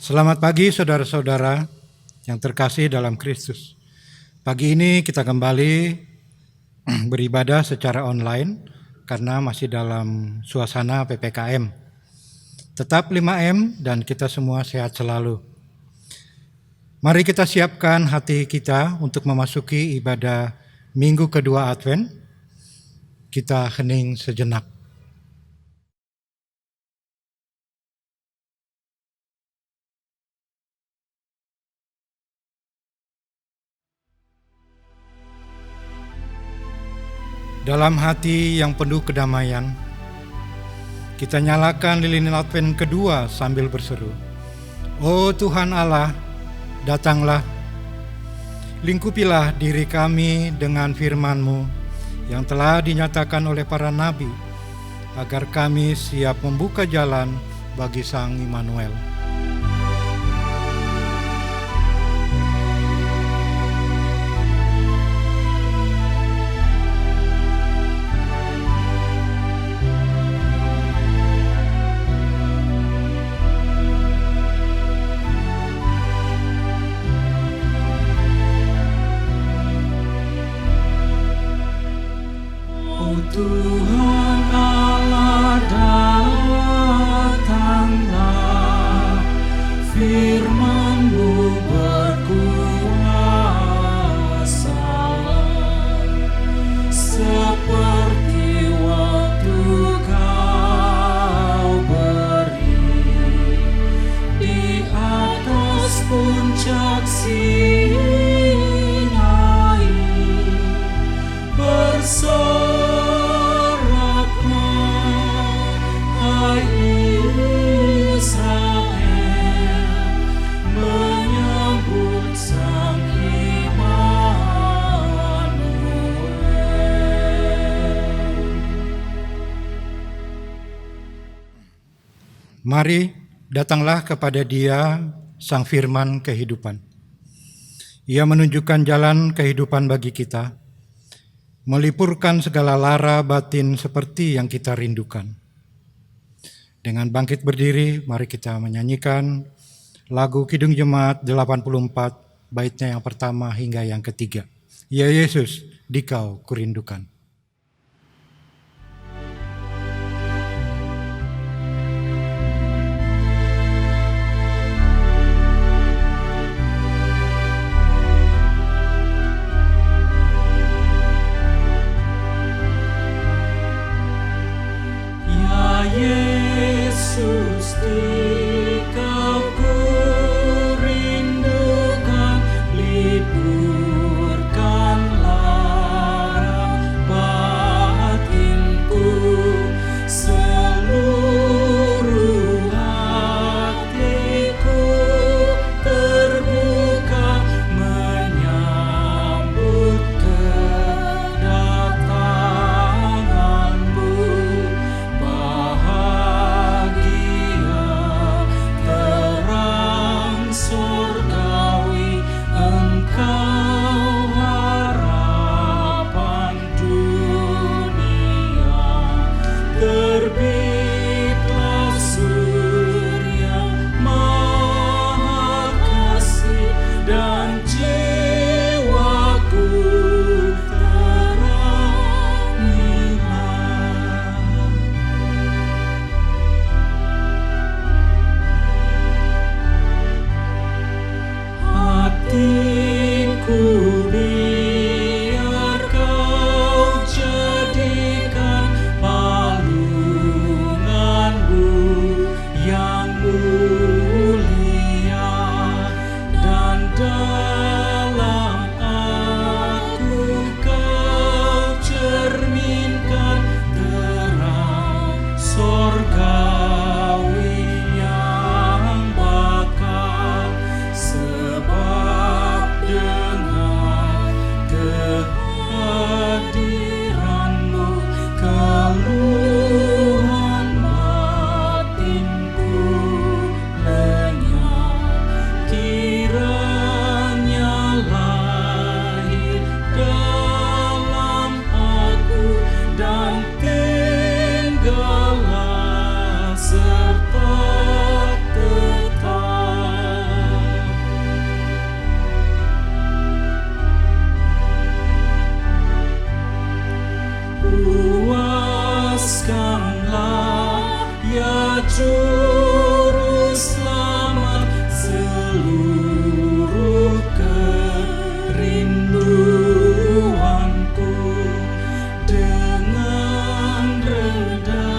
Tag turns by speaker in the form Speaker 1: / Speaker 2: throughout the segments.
Speaker 1: Selamat pagi saudara-saudara yang terkasih dalam Kristus. Pagi ini kita kembali beribadah secara online karena masih dalam suasana PPKM. Tetap 5M dan kita semua sehat selalu. Mari kita siapkan hati kita untuk memasuki ibadah minggu kedua Advent. Kita hening sejenak. Dalam hati yang penuh kedamaian, kita nyalakan lilin Advent kedua sambil berseru, "Oh Tuhan Allah, datanglah, lingkupilah diri kami dengan firman-Mu yang telah dinyatakan oleh para nabi, agar kami siap membuka jalan bagi Sang Immanuel."
Speaker 2: Tuhan Allah, datanglah, firman-Mu berkuasa, seperti waktu Kau beri di atas puncak Sinai,
Speaker 1: Mari datanglah kepada Dia, Sang Firman kehidupan. Ia menunjukkan jalan kehidupan bagi kita, melipurkan segala lara batin seperti yang kita rindukan. Dengan bangkit berdiri, mari kita menyanyikan Lagu Kidung Jemaat 84, baitnya yang pertama hingga yang ketiga. Ya Yesus, Dikau kurindukan.
Speaker 2: Ya Yesus, Dikau kurindukan, liburkanlah batinku, seluruh hatiku terbuka menyambut kedatanganmu. Bahagia terang surgawi, Engkau harapan dunia. Terbitlah surya maha kasih, dan jiwaku terangilah. Hatiku biar Kau jadikan palunganmu yang mulia, dan dalam aku Kau cerminkan terang sorgawi yang bakal. Sebab dengan kehadiranmu, keluhan batinku lenyap. Kiranya lahir dalam aku, dan tinggallah serta tetap. Puaskanlah ya Juru Selamat seluruh kerinduanku, dengan reda,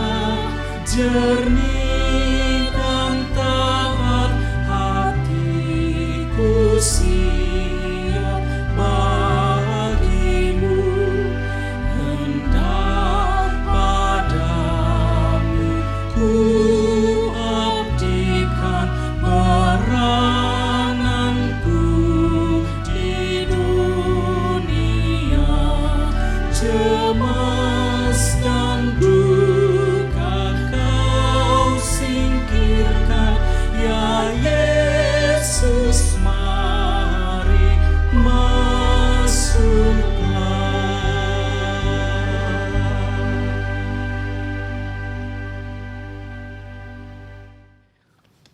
Speaker 2: jernih dan taat hatiku siap bagimu. Hendak padamu ku abdikan perananku di dunia. Cemas dan duka Kau singkirkan, ya Yesus, mari masuklah.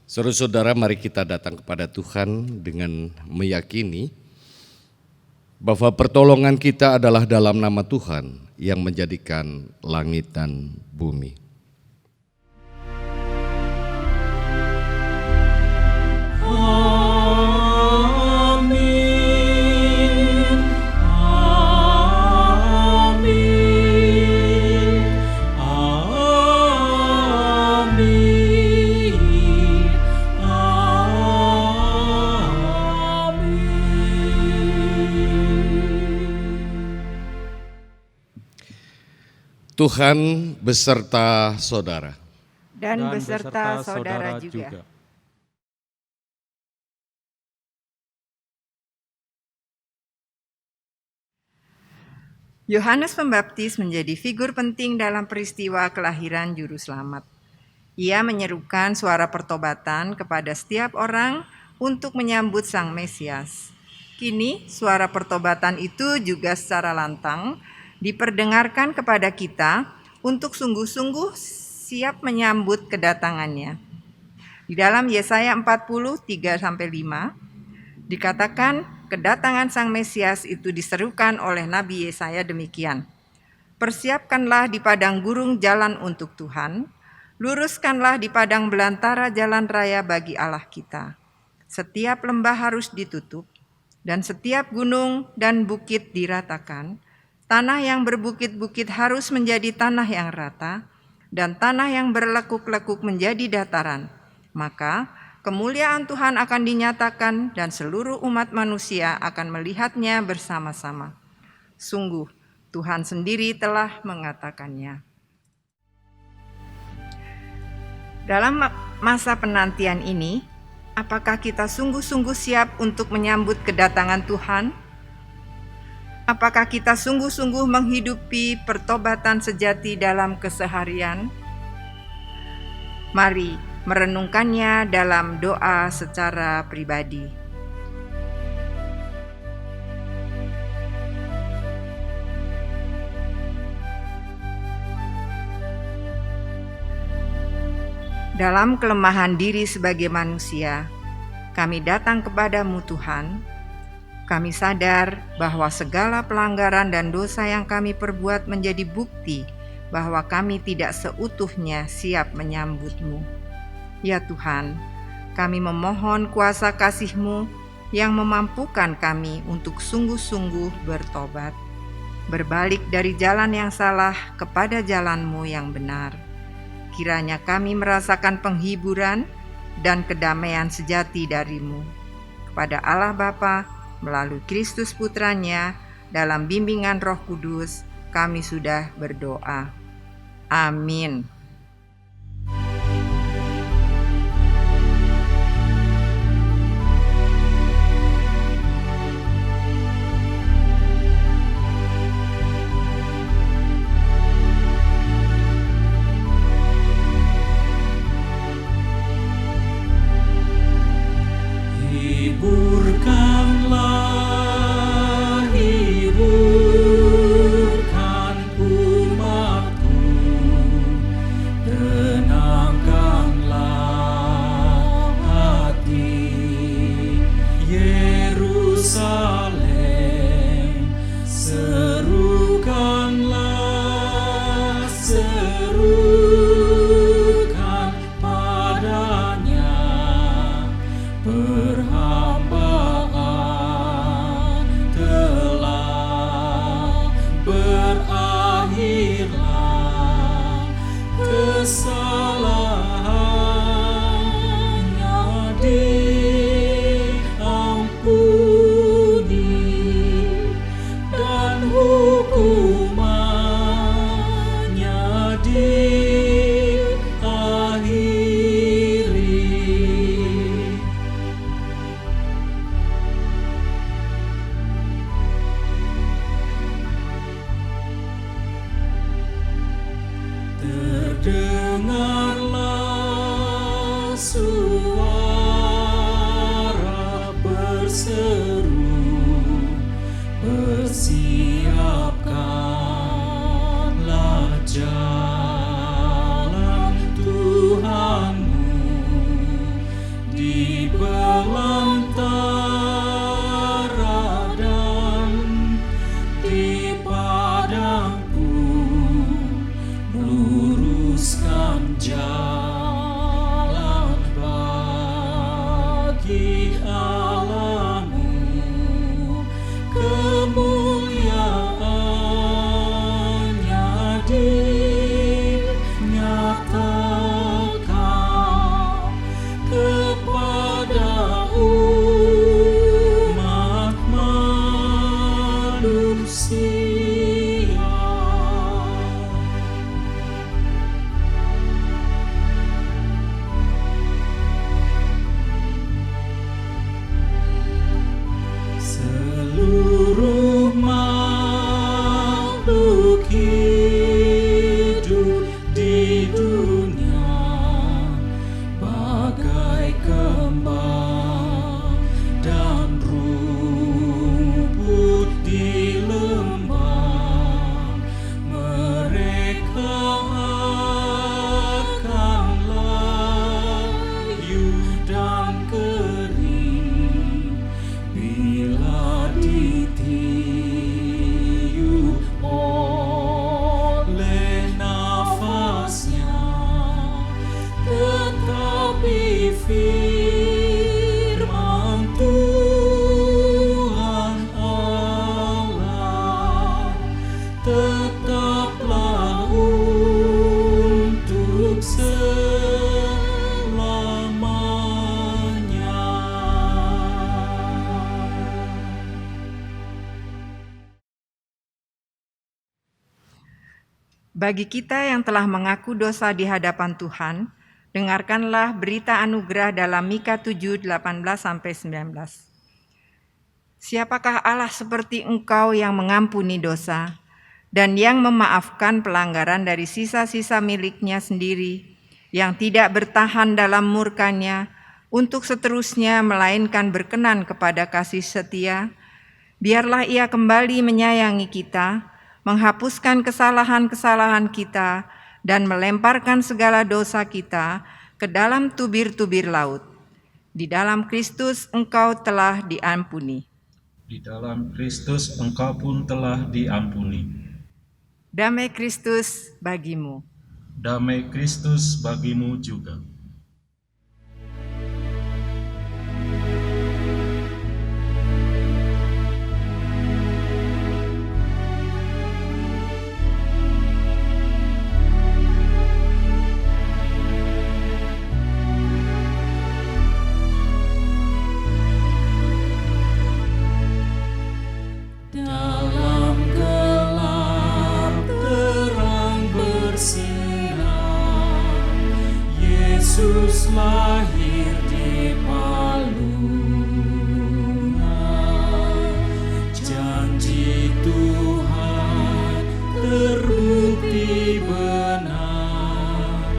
Speaker 3: Saudara-saudara, mari kita datang kepada Tuhan dengan meyakini bahwa pertolongan kita adalah dalam nama Tuhan yang menjadikan langit dan bumi.
Speaker 2: Amin. Amin. Amin.
Speaker 3: Tuhan beserta saudara.
Speaker 4: dan beserta saudara juga. Yohanes Pembaptis menjadi figur penting dalam peristiwa kelahiran Juru Selamat. Ia menyerukan suara pertobatan kepada setiap orang untuk menyambut Sang Mesias. Kini suara pertobatan itu juga secara lantang diperdengarkan kepada kita untuk sungguh-sungguh siap menyambut kedatangannya. Di dalam Yesaya 40, 3-5, dikatakan kedatangan Sang Mesias itu diserukan oleh Nabi Yesaya demikian. Persiapkanlah di padang gurun jalan untuk Tuhan, luruskanlah di padang belantara jalan raya bagi Allah kita. Setiap lembah harus ditutup, dan setiap gunung dan bukit diratakan. Tanah yang berbukit-bukit harus menjadi tanah yang rata, dan tanah yang berlekuk-lekuk menjadi dataran. Maka kemuliaan Tuhan akan dinyatakan dan seluruh umat manusia akan melihatnya bersama-sama. Sungguh, Tuhan sendiri telah mengatakannya. Dalam masa penantian ini, apakah kita sungguh-sungguh siap untuk menyambut kedatangan Tuhan? Apakah kita sungguh-sungguh menghidupi pertobatan sejati dalam keseharian? Mari merenungkannya dalam doa secara pribadi. Dalam kelemahan diri sebagai manusia, kami datang kepadamu Tuhan. Kami sadar bahwa segala pelanggaran dan dosa yang kami perbuat menjadi bukti bahwa kami tidak seutuhnya siap menyambut-Mu. Ya Tuhan, kami memohon kuasa kasih-Mu yang memampukan kami untuk sungguh-sungguh bertobat, berbalik dari jalan yang salah kepada jalan-Mu yang benar. Kiranya kami merasakan penghiburan dan kedamaian sejati dari-Mu. Kepada Allah Bapa, melalui Kristus Putranya, dalam bimbingan Roh Kudus, kami sudah berdoa. Amin.
Speaker 2: Hiburkan umatku, tenangkanlah hati. Yerusalem, serukan padanya perhambaan telah berakhirlah, kesalahannya diampuni dan hukumannya diakhiri.
Speaker 4: Bagi kita yang telah mengaku dosa di hadapan Tuhan, dengarkanlah berita anugerah dalam Mika 7, 18-19. Siapakah Allah seperti Engkau yang mengampuni dosa dan yang memaafkan pelanggaran dari sisa-sisa miliknya sendiri, yang tidak bertahan dalam murkanya untuk seterusnya melainkan berkenan kepada kasih setia? Biarlah Ia kembali menyayangi kita, menghapuskan kesalahan-kesalahan kita, dan melemparkan segala dosa kita ke dalam tubir-tubir laut. Di dalam Kristus engkau telah diampuni.
Speaker 5: Di dalam Kristus engkau pun telah diampuni.
Speaker 4: Damai Kristus bagimu.
Speaker 5: Damai Kristus bagimu juga.
Speaker 2: Dalam gelap terang bersinar, Yesus lahir di palungan. Janji Tuhan terbukti benar,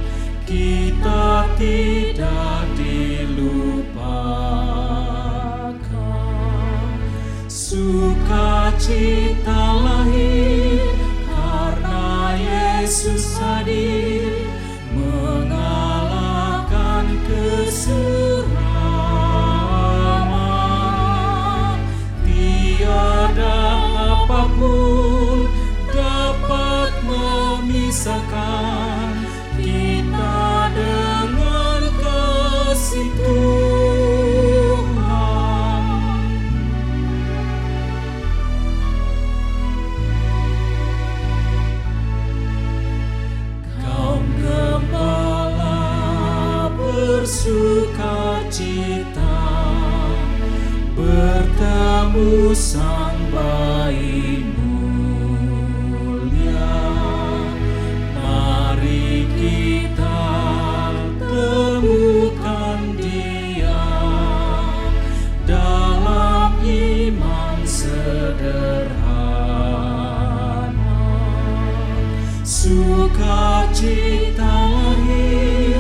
Speaker 2: kita tidak dilupakan. Sukacita lahir karena Yesus hadir, mengalahkan kesuraman. Tiada apapun dapat memisahkan kita dengan kasih Tuhan. Kaum gembala bersukacita bertemu Sang Bayi mulia. Mari kita temukan Dia dalam iman sederhana. Sukacita lahir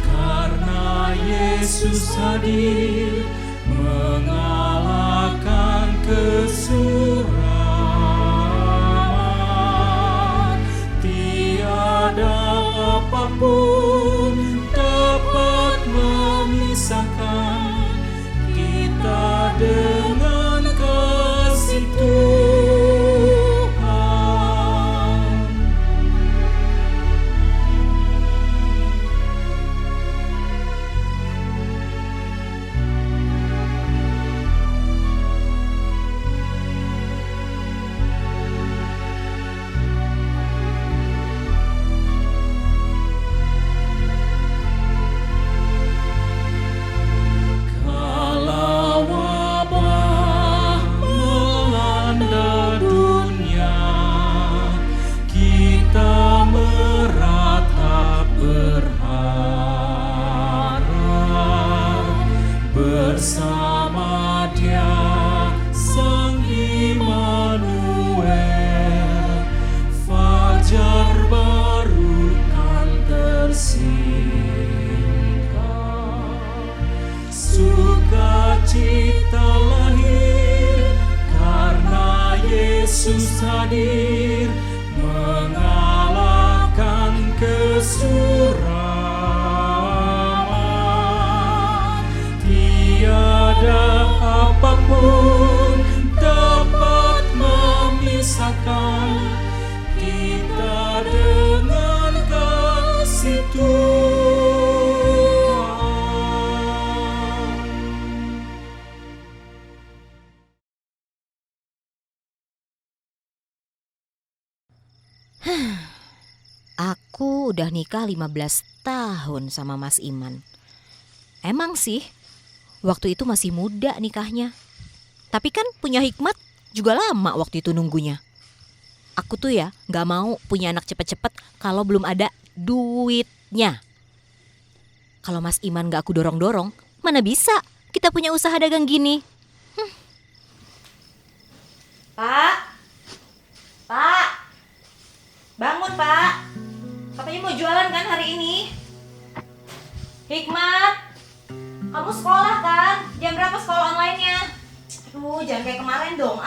Speaker 2: karena Yesus hadir, mengalahkan kesuraman. Tiada apapun dapat memisahkan kita dengan kasih Tuhan. Kala wabah melanda dunia, kita meratap berharap bersama Dia Sang Immanuel. Fajar baru kan tersingkap. Sukacita lahir karena Yesus hadir, mengalahkan kesuraman. Tiada apapun dapat memisahkan kita dengan kasih Tuhan.
Speaker 6: Aku udah nikah 15 tahun sama Mas Iman. Emang sih, waktu itu masih muda nikahnya. Tapi kan punya hikmat juga lama waktu itu nunggunya. Aku tuh ya gak mau punya anak cepet-cepet kalau belum ada duitnya. Kalau Mas Iman gak aku dorong-dorong, mana bisa kita punya usaha dagang gini. Pak, bangun Pak. Katanya mau jualan kan hari ini? Hikmat, kamu sekolah kan? Jam berapa sekolah online-nya? Aduh, jangan kayak kemarin dong.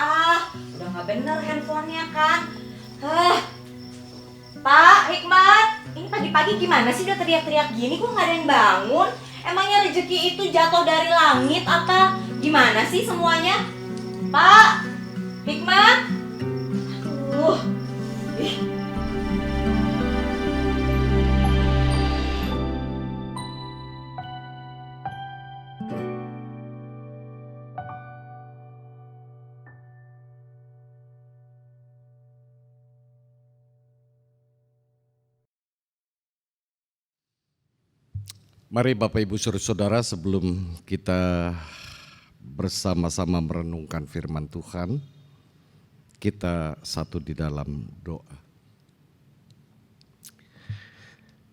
Speaker 6: Udah gak bener handphonenya kan. Pak, Hikmat, ini pagi-pagi gimana sih udah teriak-teriak gini? Kok gak ada yang bangun? Emangnya rezeki itu jatuh dari langit apa gimana sih semuanya? Pak, Hikmat. Aduh.
Speaker 3: Mari Bapak Ibu Saudara, sebelum kita bersama-sama merenungkan firman Tuhan, kita satu di dalam doa.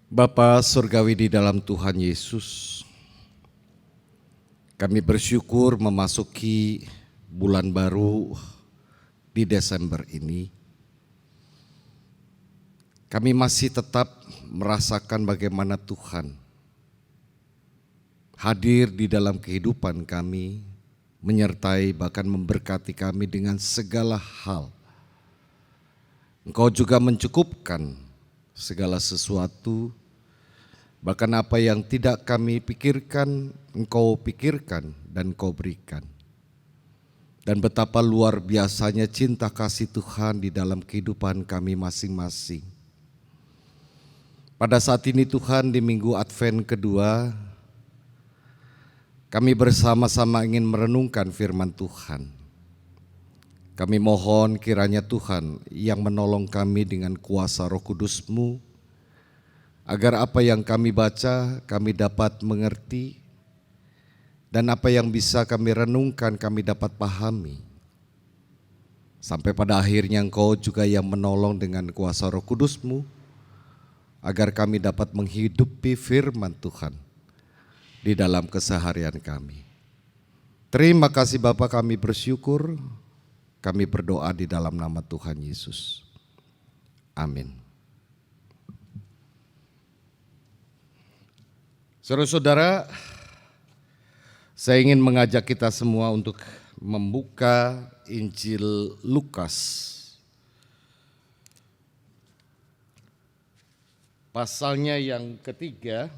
Speaker 3: Bapa Surgawi di dalam Tuhan Yesus, kami bersyukur memasuki bulan baru di Desember ini. Kami masih tetap merasakan bagaimana Tuhan hadir di dalam kehidupan kami, menyertai bahkan memberkati kami dengan segala hal. Engkau juga mencukupkan segala sesuatu, bahkan apa yang tidak kami pikirkan, Engkau pikirkan dan Engkau berikan. Dan betapa luar biasanya cinta kasih Tuhan di dalam kehidupan kami masing-masing. Pada saat ini Tuhan, di minggu Advent kedua, kami bersama-sama ingin merenungkan firman Tuhan. Kami mohon kiranya Tuhan yang menolong kami dengan kuasa Roh Kudus-Mu, agar apa yang kami baca kami dapat mengerti, dan apa yang bisa kami renungkan kami dapat pahami. Sampai pada akhirnya Engkau juga yang menolong dengan kuasa Roh Kudus-Mu, agar kami dapat menghidupi firman Tuhan di dalam keseharian kami. Terima kasih Bapa, kami bersyukur, kami berdoa di dalam nama Tuhan Yesus. Amin. Saudara-saudara, saya ingin mengajak kita semua untuk membuka Injil Lukas. Pasalnya yang ketiga.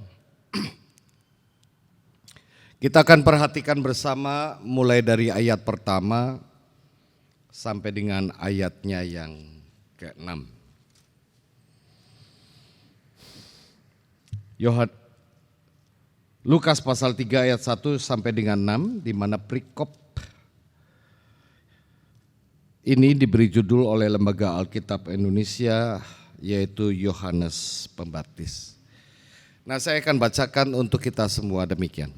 Speaker 3: Kita akan perhatikan bersama mulai dari ayat pertama sampai dengan ayatnya yang ke-6. Lukas pasal 3 ayat 1 sampai dengan 6, di mana perikop ini diberi judul oleh Lembaga Alkitab Indonesia, yaitu Yohanes Pembaptis. Nah, saya akan bacakan untuk kita semua demikian.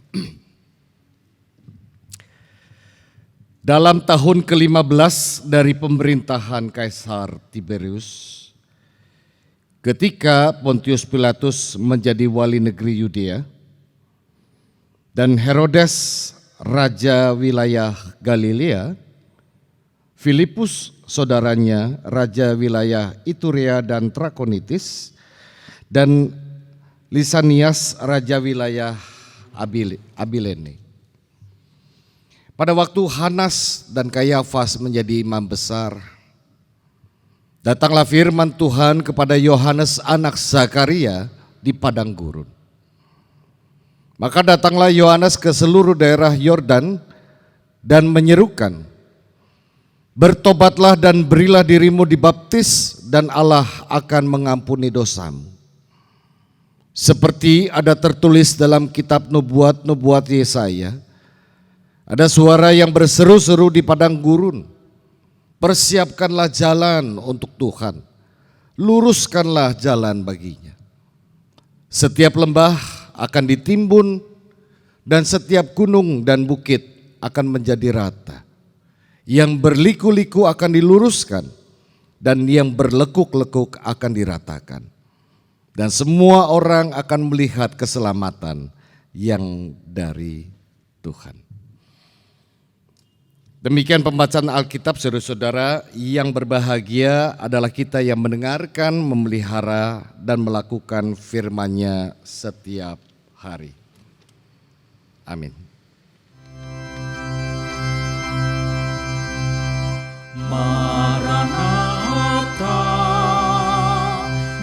Speaker 3: Dalam tahun ke-15 dari pemerintahan Kaisar Tiberius, ketika Pontius Pilatus menjadi wali negeri Yudea dan Herodes raja wilayah Galilea, Filipus saudaranya raja wilayah Iturea dan Trakonitis, dan Lisanias raja wilayah Abilene. Pada waktu Hanas dan Kayafas menjadi imam besar, datanglah firman Tuhan kepada Yohanes anak Zakaria di padang gurun. Maka datanglah Yohanes ke seluruh daerah Yordan dan menyerukan, "Bertobatlah dan berilah dirimu dibaptis dan Allah akan mengampuni dosamu. Seperti ada tertulis dalam kitab nubuat Yesaya, ada suara yang berseru-seru di padang gurun, persiapkanlah jalan untuk Tuhan, luruskanlah jalan baginya. Setiap lembah akan ditimbun dan setiap gunung dan bukit akan menjadi rata. Yang berliku-liku akan diluruskan dan yang berlekuk-lekuk akan diratakan. Dan semua orang akan melihat keselamatan yang dari Tuhan. Demikian pembacaan Alkitab, saudara-saudara. Yang berbahagia adalah kita yang mendengarkan, memelihara, dan melakukan firman-Nya setiap hari. Amin.
Speaker 2: Maranatha,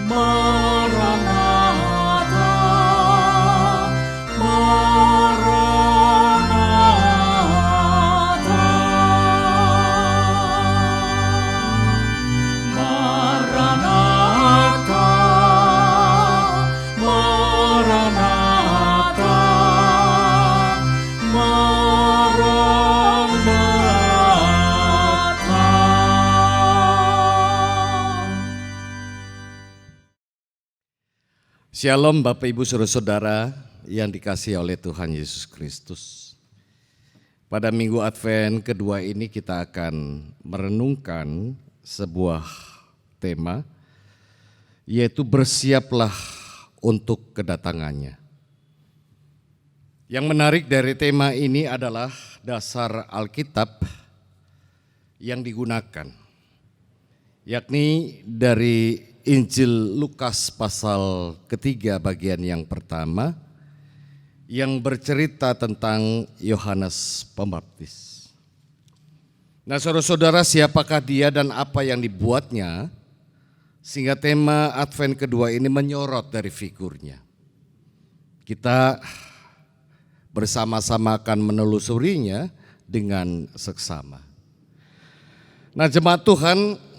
Speaker 2: Maranatha, Maranatha, Maranatha, Maranatha,
Speaker 3: Shalom Bapak Ibu Saudara-saudara yang dikasihi oleh Tuhan Yesus Kristus. Pada minggu Advent kedua ini kita akan merenungkan sebuah tema, yaitu bersiaplah untuk kedatangannya. Yang menarik dari tema ini adalah dasar Alkitab yang digunakan, yakni dari Injil Lukas pasal ketiga bagian yang pertama yang bercerita tentang Yohanes Pembaptis. Nah, saudara-saudara, siapakah dia dan apa yang dibuatnya sehingga tema Advent kedua ini menyorot dari figurnya. Kita bersama-sama akan menelusurinya dengan seksama. Nah, jemaat Tuhan,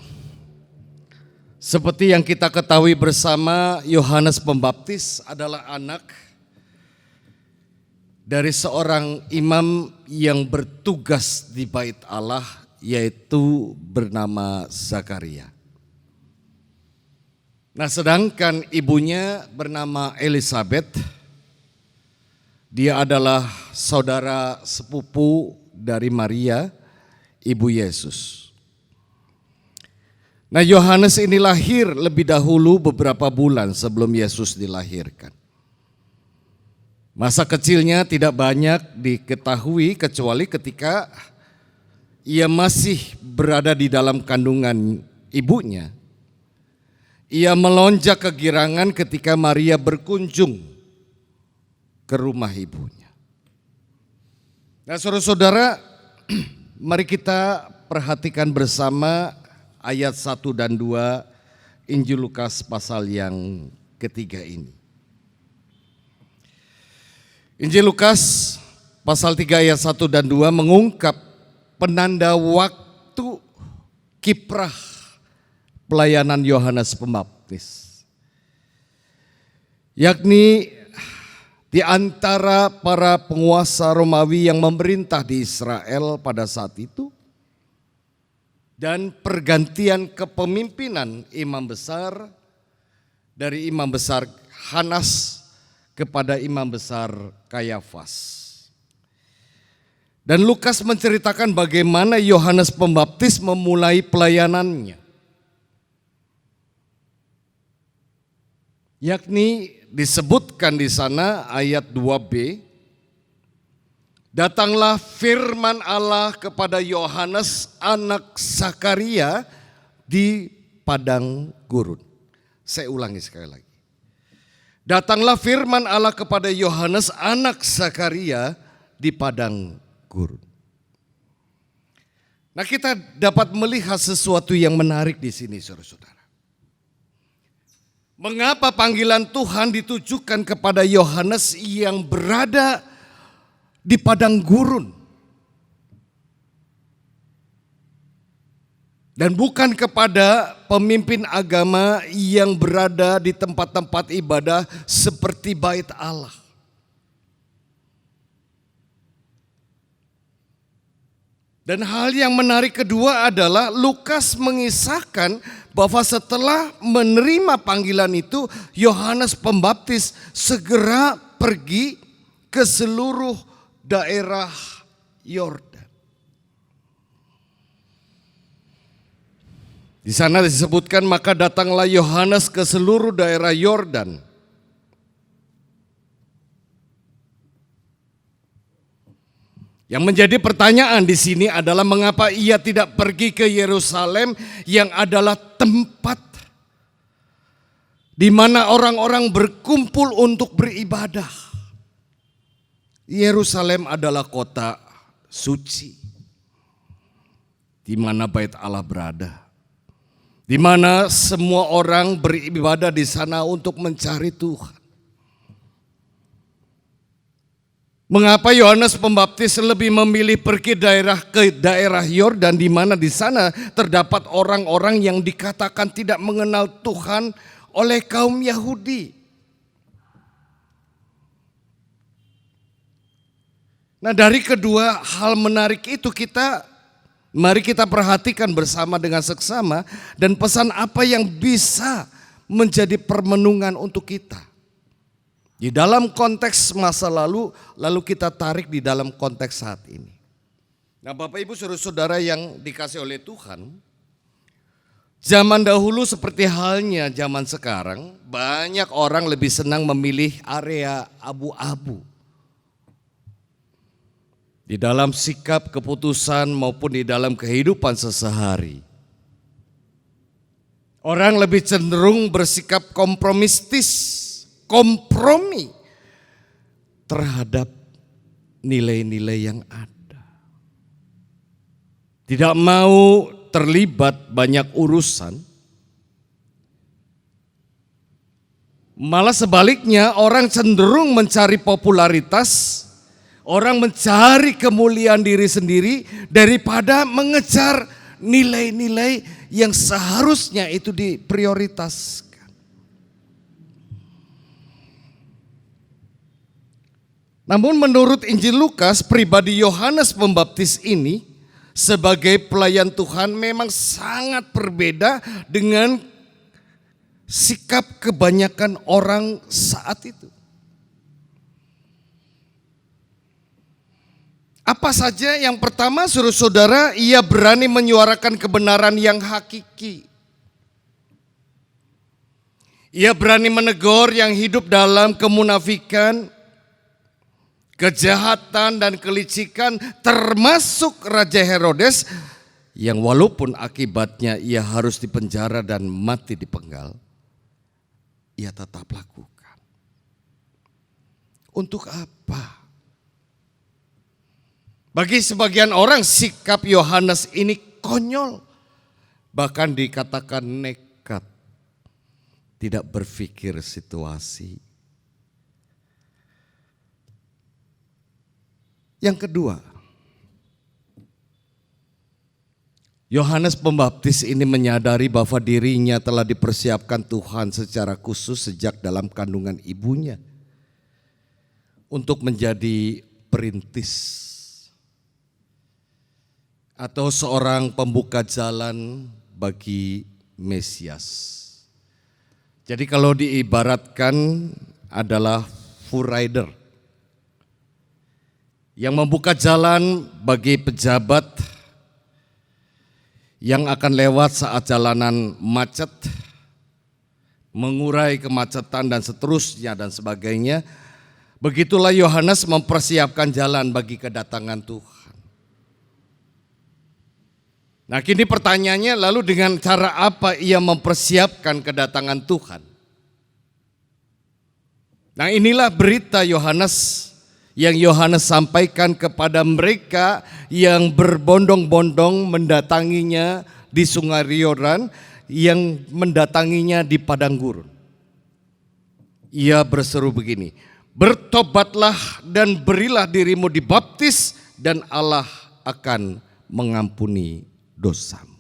Speaker 3: seperti yang kita ketahui bersama, Yohanes Pembaptis adalah anak dari seorang imam yang bertugas di Bait Allah, yaitu bernama Zakaria. Nah, sedangkan ibunya bernama Elisabeth, dia adalah saudara sepupu dari Maria, ibu Yesus. Nah, Yohanes ini lahir lebih dahulu beberapa bulan sebelum Yesus dilahirkan. Masa kecilnya tidak banyak diketahui kecuali ketika ia masih berada di dalam kandungan ibunya. Ia melonjak kegirangan ketika Maria berkunjung ke rumah ibunya. Nah, saudara-saudara, mari kita perhatikan bersama ayat 1 dan 2 Injil Lukas pasal yang ketiga ini. Injil Lukas pasal 3 ayat 1 dan 2 mengungkap penanda waktu kiprah pelayanan Yohanes Pembaptis. Yakni di antara para penguasa Romawi yang memerintah di Israel pada saat itu, dan pergantian kepemimpinan imam besar dari imam besar Hanas kepada imam besar Kayafas. Dan Lukas menceritakan bagaimana Yohanes Pembaptis memulai pelayanannya. Yakni disebutkan di sana ayat 2b, datanglah firman Allah kepada Yohanes anak Zakaria di padang gurun. Saya ulangi sekali lagi. Datanglah firman Allah kepada Yohanes anak Zakaria di padang gurun. Nah, kita dapat melihat sesuatu yang menarik di sini, saudara-saudara. Mengapa panggilan Tuhan ditujukan kepada Yohanes yang berada di padang gurun dan bukan kepada pemimpin agama yang berada di tempat-tempat ibadah seperti Bait Allah? Dan hal yang menarik kedua adalah Lukas mengisahkan bahwa setelah menerima panggilan itu, Yohanes Pembaptis segera pergi ke seluruh daerah Yordan. Di sana disebutkan, maka datanglah Yohanes ke seluruh daerah Yordan. Yang menjadi pertanyaan di sini adalah mengapa ia tidak pergi ke Yerusalem yang adalah tempat di mana orang-orang berkumpul untuk beribadah. Yerusalem adalah kota suci di mana bait Allah berada. Di mana semua orang beribadah di sana untuk mencari Tuhan. Mengapa Yohanes Pembaptis lebih memilih pergi ke daerah Yordan, di mana di sana terdapat orang-orang yang dikatakan tidak mengenal Tuhan oleh kaum Yahudi? Nah, dari kedua hal menarik itu mari kita perhatikan bersama dengan seksama, dan pesan apa yang bisa menjadi permenungan untuk kita. Di dalam konteks masa lalu kita tarik di dalam konteks saat ini. Nah, Bapak Ibu saudara-saudara yang dikasih oleh Tuhan, zaman dahulu seperti halnya zaman sekarang, banyak orang lebih senang memilih area abu-abu. Di dalam sikap keputusan maupun di dalam kehidupan sehari-hari. Orang lebih cenderung bersikap kompromi terhadap nilai-nilai yang ada. Tidak mau terlibat banyak urusan. Malah sebaliknya, orang cenderung mencari popularitas, orang mencari kemuliaan diri sendiri daripada mengejar nilai-nilai yang seharusnya itu diprioritaskan. Namun menurut Injil Lukas, pribadi Yohanes Pembaptis ini sebagai pelayan Tuhan memang sangat berbeda dengan sikap kebanyakan orang saat itu. Apa saja? Yang pertama, saudara-saudara, ia berani menyuarakan kebenaran yang hakiki. Ia berani menegur yang hidup dalam kemunafikan, kejahatan dan kelicikan, termasuk Raja Herodes yang walaupun akibatnya ia harus dipenjara dan mati dipenggal, ia tetap lakukan. Untuk apa? Bagi sebagian orang sikap Yohanes ini konyol, bahkan dikatakan nekat, tidak berpikir situasi. Yang kedua, Yohanes Pembaptis ini menyadari bahwa dirinya telah dipersiapkan Tuhan secara khusus sejak dalam kandungan ibunya untuk menjadi perintis atau seorang pembuka jalan bagi Mesias. Jadi kalau diibaratkan adalah full rider yang membuka jalan bagi pejabat yang akan lewat saat jalanan macet, mengurai kemacetan dan seterusnya dan sebagainya. Begitulah Yohanes mempersiapkan jalan bagi kedatangan Tuhan. Nah, kini pertanyaannya, lalu dengan cara apa ia mempersiapkan kedatangan Tuhan? Nah, inilah berita Yohanes yang Yohanes sampaikan kepada mereka yang berbondong-bondong mendatanginya di Sungai Yordan, yang mendatanginya di padang gurun. Ia berseru begini, "Bertobatlah dan berilah dirimu dibaptis dan Allah akan mengampuni dosamu."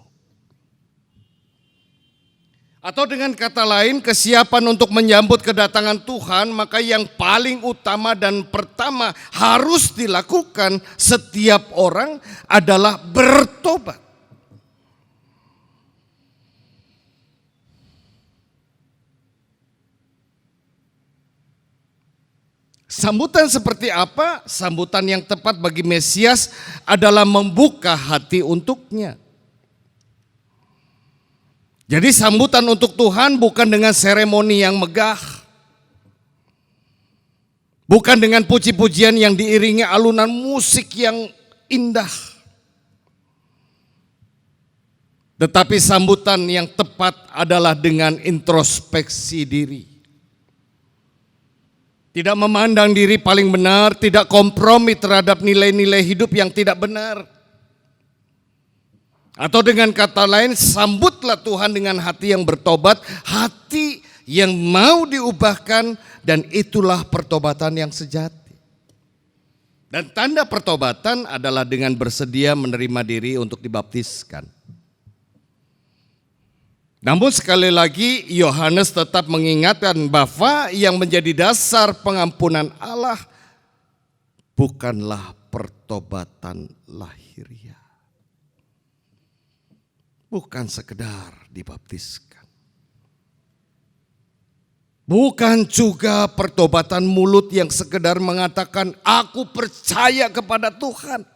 Speaker 3: Atau dengan kata lain, kesiapan untuk menyambut kedatangan Tuhan, maka yang paling utama dan pertama harus dilakukan setiap orang adalah bertobat. Sambutan seperti apa? Sambutan yang tepat bagi Mesias adalah membuka hati untuknya. Jadi sambutan untuk Tuhan bukan dengan seremoni yang megah, bukan dengan puji-pujian yang diiringi alunan musik yang indah, tetapi sambutan yang tepat adalah dengan introspeksi diri. Tidak memandang diri paling benar, tidak kompromi terhadap nilai-nilai hidup yang tidak benar. Atau dengan kata lain, sambutlah Tuhan dengan hati yang bertobat, hati yang mau diubahkan, dan itulah pertobatan yang sejati. Dan tanda pertobatan adalah dengan bersedia menerima diri untuk dibaptiskan. Namun sekali lagi Yohanes tetap mengingatkan bahwa yang menjadi dasar pengampunan Allah bukanlah pertobatan lahiriah. Bukan sekedar dibaptiskan. Bukan juga pertobatan mulut yang sekedar mengatakan aku percaya kepada Tuhan.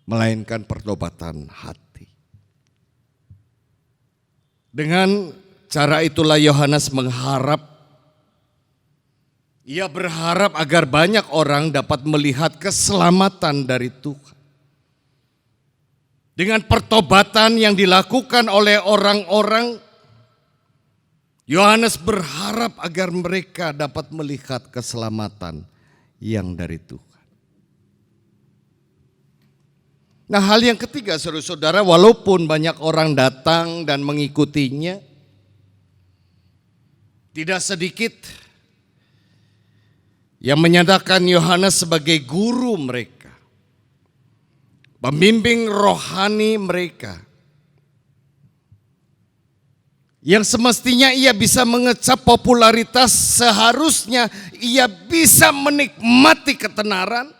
Speaker 3: Melainkan pertobatan hati. Dengan cara itulah Yohanes ia berharap agar banyak orang dapat melihat keselamatan dari Tuhan. Dengan pertobatan yang dilakukan oleh orang-orang, Yohanes berharap agar mereka dapat melihat keselamatan yang dari Tuhan. Nah, hal yang ketiga, saudara-saudara, walaupun banyak orang datang dan mengikutinya, tidak sedikit yang menyatakan Yohanes sebagai guru mereka, pembimbing rohani mereka, yang semestinya ia bisa mengecap popularitas, seharusnya ia bisa menikmati ketenaran.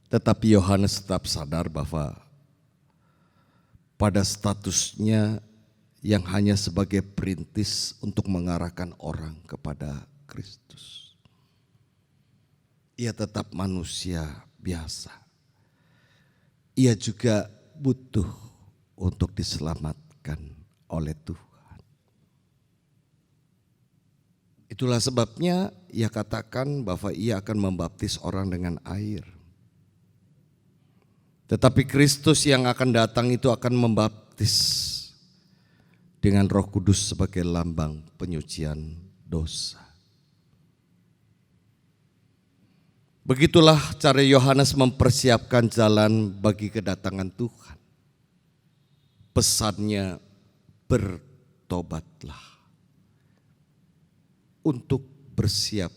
Speaker 3: Tetapi Yohanes tetap sadar bahwa pada statusnya yang hanya sebagai perintis untuk mengarahkan orang kepada Kristus, ia tetap manusia biasa. Ia juga butuh untuk diselamatkan oleh Tuhan. Itulah sebabnya ia katakan bahwa ia akan membaptis orang dengan air. Tetapi Kristus yang akan datang itu akan membaptis dengan Roh Kudus sebagai lambang penyucian dosa. Begitulah cara Yohanes mempersiapkan jalan bagi kedatangan Tuhan. Pesannya, bertobatlah untuk bersiap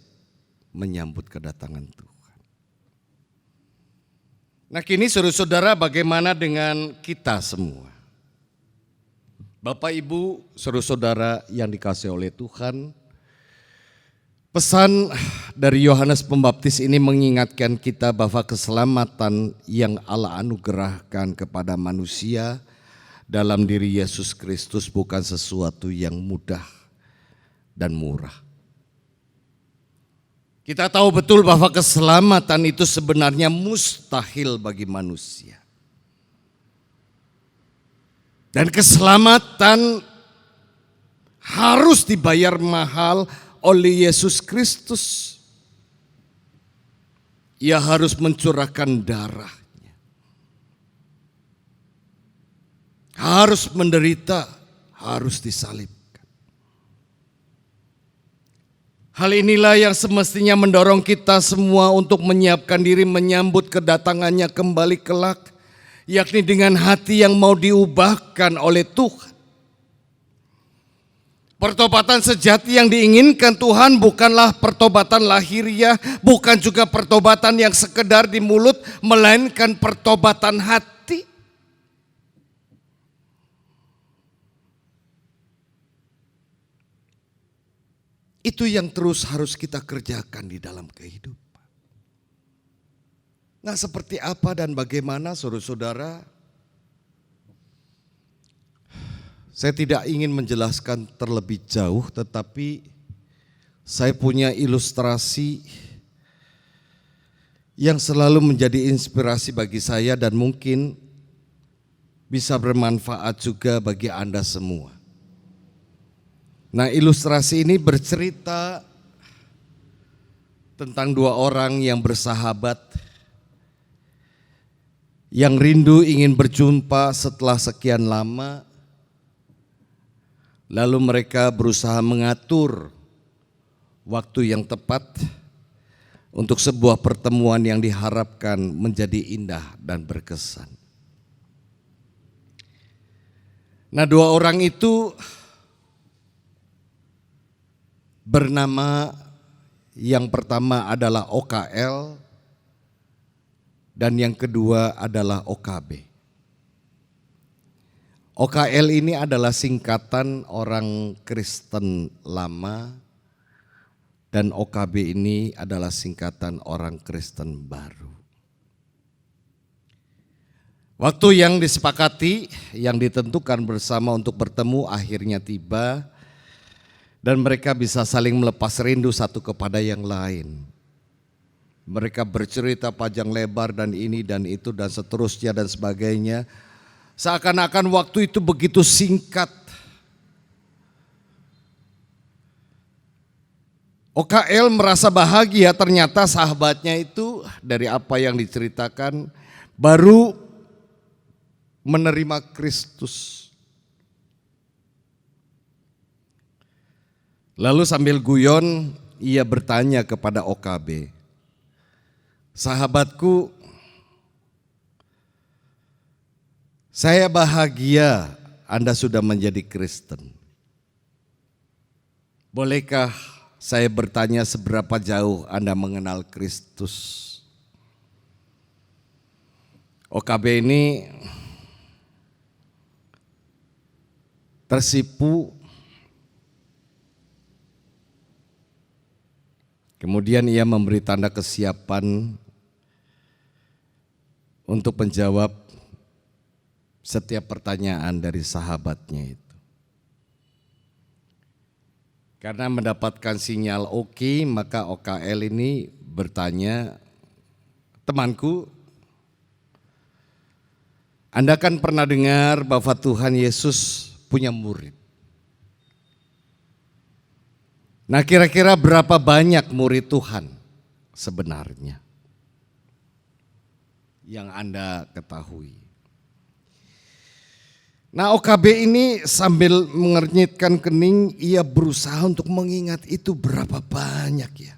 Speaker 3: menyambut kedatangan Tuhan. Nah, kini saudara-saudara, bagaimana dengan kita semua? Bapak, Ibu, saudara-saudara yang dikasihi oleh Tuhan, pesan dari Yohanes Pembaptis ini mengingatkan kita bahwa keselamatan yang Allah anugerahkan kepada manusia dalam diri Yesus Kristus bukan sesuatu yang mudah dan murah. Kita tahu betul bahwa keselamatan itu sebenarnya mustahil bagi manusia. Dan keselamatan harus dibayar mahal oleh Yesus Kristus. Ia harus mencurahkan darahnya. Harus menderita, harus disalib. Hal inilah yang semestinya mendorong kita semua untuk menyiapkan diri menyambut kedatangannya kembali kelak, yakni dengan hati yang mau diubahkan oleh Tuhan. Pertobatan sejati yang diinginkan Tuhan bukanlah pertobatan lahiriah, bukan juga pertobatan yang sekedar di mulut, melainkan pertobatan hati. Itu yang terus harus kita kerjakan di dalam kehidupan. Nah, seperti apa dan bagaimana, saudara-saudara? Saya tidak ingin menjelaskan terlebih jauh, tetapi saya punya ilustrasi yang selalu menjadi inspirasi bagi saya dan mungkin bisa bermanfaat juga bagi Anda semua. Nah, ilustrasi ini bercerita tentang dua orang yang bersahabat, yang rindu ingin berjumpa setelah sekian lama, lalu mereka berusaha mengatur waktu yang tepat untuk sebuah pertemuan yang diharapkan menjadi indah dan berkesan. Nah, dua orang itu bernama, yang pertama adalah OKL dan yang kedua adalah OKB. OKL ini adalah singkatan orang Kristen lama dan OKB ini adalah singkatan orang Kristen baru. Waktu yang disepakati, yang ditentukan bersama untuk bertemu akhirnya tiba dan mereka bisa saling melepas rindu satu kepada yang lain. Mereka bercerita panjang lebar dan ini dan itu dan seterusnya dan sebagainya. Seakan-akan waktu itu begitu singkat. OKL merasa bahagia, ternyata sahabatnya itu dari apa yang diceritakan baru menerima Kristus. Lalu sambil guyon ia bertanya kepada OKB, "Sahabatku, saya bahagia Anda sudah menjadi Kristen. Bolehkah saya bertanya seberapa jauh Anda mengenal Kristus?" OKB ini tersipu, kemudian ia memberi tanda kesiapan untuk menjawab setiap pertanyaan dari sahabatnya itu. Karena mendapatkan sinyal oke, maka OKL ini bertanya, "Temanku, Anda kan pernah dengar bahwa Tuhan Yesus punya murid. Nah, kira-kira berapa banyak murid Tuhan sebenarnya yang Anda ketahui?" Nah, OKB ini sambil mengernyitkan kening, ia berusaha untuk mengingat itu berapa banyak ya.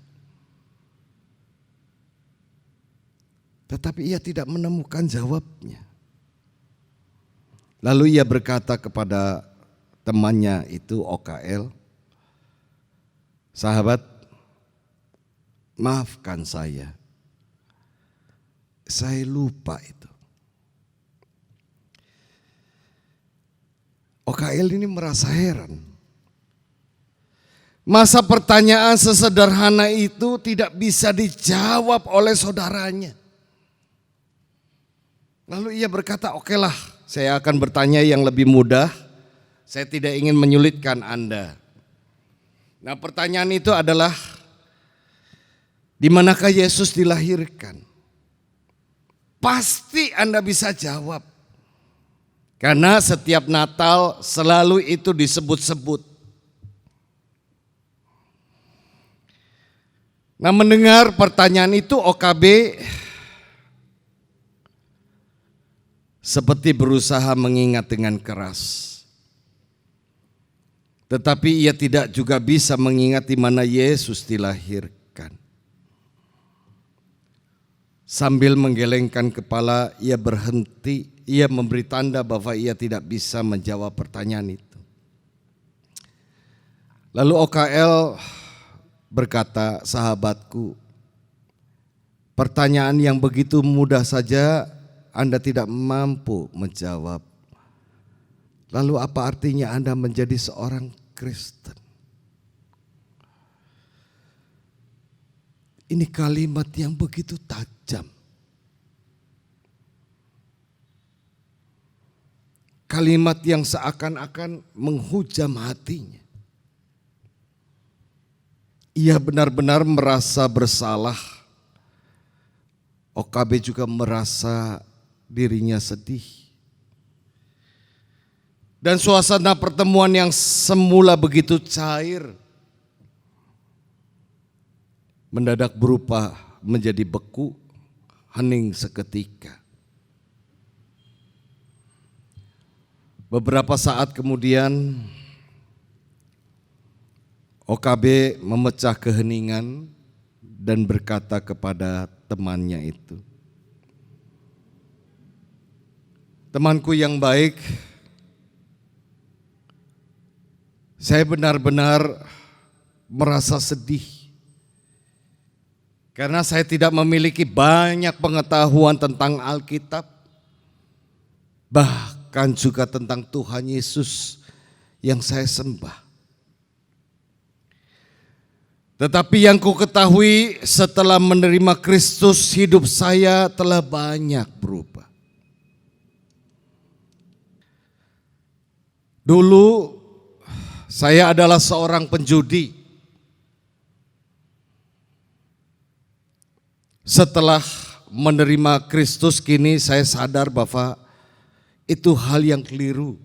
Speaker 3: Tetapi ia tidak menemukan jawabnya. Lalu ia berkata kepada temannya itu OKL, "Sahabat, maafkan saya lupa itu." OKL ini merasa heran. Masa pertanyaan sesederhana itu tidak bisa dijawab oleh saudaranya. Lalu ia berkata, "Oke lah, saya akan bertanya yang lebih mudah. Saya tidak ingin menyulitkan Anda." Nah, pertanyaan itu adalah, di manakah Yesus dilahirkan? Pasti Anda bisa jawab. Karena setiap Natal selalu itu disebut-sebut. Nah, mendengar pertanyaan itu OKB seperti berusaha mengingat dengan keras. Tetapi ia tidak juga bisa mengingat di mana Yesus dilahirkan. Sambil menggelengkan kepala, ia berhenti. Ia memberi tanda bahwa ia tidak bisa menjawab pertanyaan itu. Lalu OKL berkata, "Sahabatku, pertanyaan yang begitu mudah saja Anda tidak mampu menjawab. Lalu apa artinya Anda menjadi seorang Kristen?" Ini kalimat yang begitu tajam. Kalimat yang seakan-akan menghujam hatinya. Ia benar-benar merasa bersalah OKB juga merasa dirinya sedih. Dan suasana pertemuan yang semula begitu cair mendadak berubah menjadi beku, hening seketika. Beberapa saat kemudian OKB memecah keheningan dan berkata kepada temannya itu, "Temanku yang baik, saya benar-benar merasa sedih karena saya tidak memiliki banyak pengetahuan tentang Alkitab, bahkan juga tentang Tuhan Yesus yang saya sembah. Tetapi yang ku ketahui setelah menerima Kristus, hidup saya telah banyak berubah. Dulu saya adalah seorang penjudi. Setelah menerima Kristus, kini saya sadar bahwa itu hal yang keliru.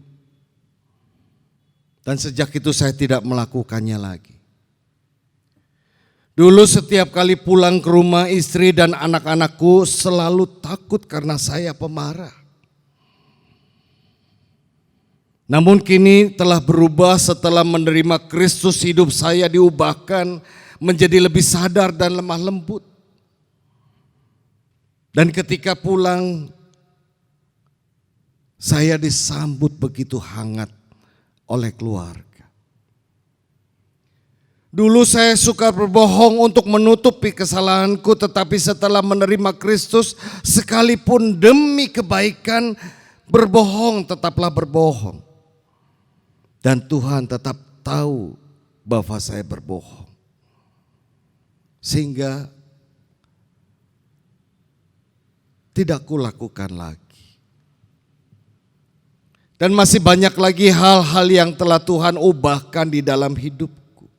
Speaker 3: Dan sejak itu saya tidak melakukannya lagi. Dulu setiap kali pulang ke rumah, istri dan anak-anakku selalu takut karena saya pemarah. Namun kini telah berubah setelah menerima Kristus, hidup saya diubahkan menjadi lebih sadar dan lemah lembut. Dan ketika pulang, saya disambut begitu hangat oleh keluarga. Dulu saya suka berbohong untuk menutupi kesalahanku, tetapi setelah menerima Kristus, sekalipun demi kebaikan, berbohong tetaplah berbohong. Dan Tuhan tetap tahu bahwa saya berbohong. Sehingga tidak kulakukan lagi. Dan masih banyak lagi hal-hal yang telah Tuhan ubahkan di dalam hidupku.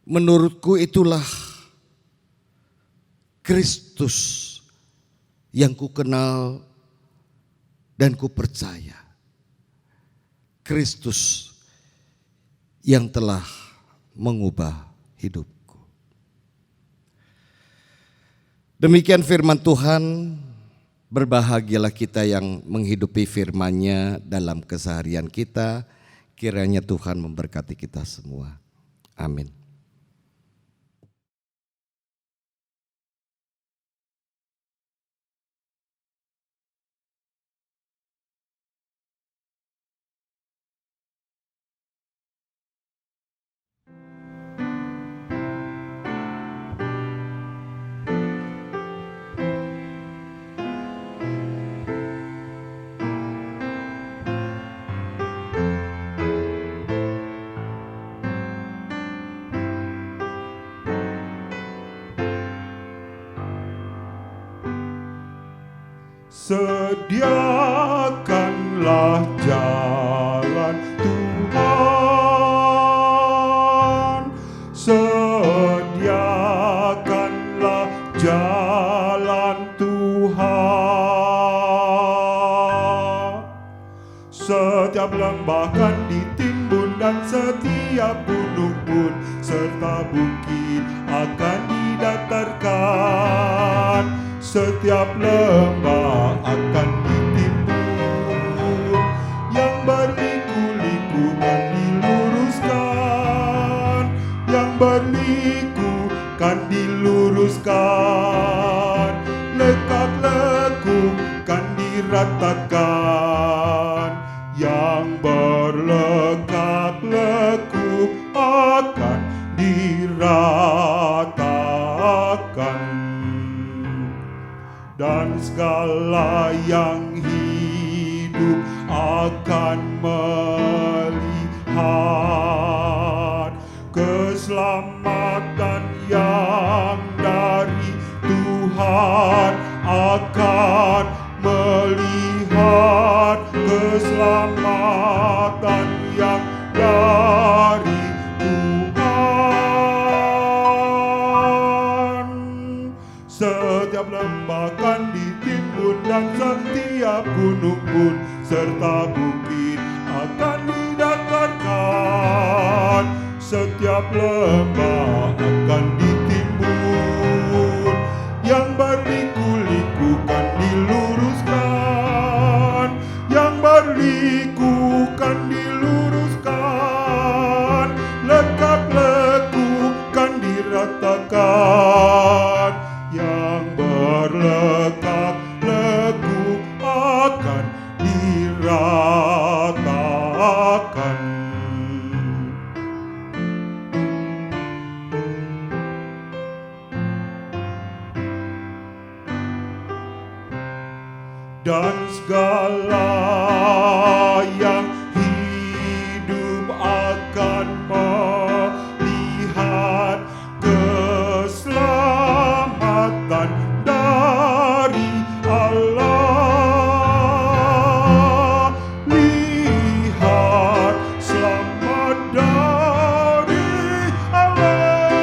Speaker 3: Menurutku itulah Kristus yang ku kenal dan ku percaya. Kristus yang telah mengubah hidupku. Demikian firman Tuhan. Berbahagialah kita yang menghidupi firman-Nya dalam keseharian kita. Kiranya Tuhan memberkati kita semua. Amin.
Speaker 7: Sediakanlah jalan Tuhan, sediakanlah jalan Tuhan. Setiap lembah kan ditimbun dan setiap gunung pun serta bukit akan didatarkan. Setiap lembah akan ditimbun, yang berliku-liku kan diluruskan, yang berliku kan diluruskan, lekak-lekuk kan diratakan, yang berlekak-lekuk akan diratakan. Dan segala yang hidup akan melihat keselamatan yang dari Tuhan, akan melihat keselamatan yang dari Tuhan. lembah kan ditimbun dan setiap gunung pun serta bukit akan didatarkan. Setiap lembah akan ditimbun, yang berliku-liku kan diluruskan, yang berliku kan diluruskan, lekak-leku kan diratakan, yang berlekak-leku akan diratakan. Dan segala yang hidup akan melihat keselamatan dari Allah. Lihat selamat dari Allah.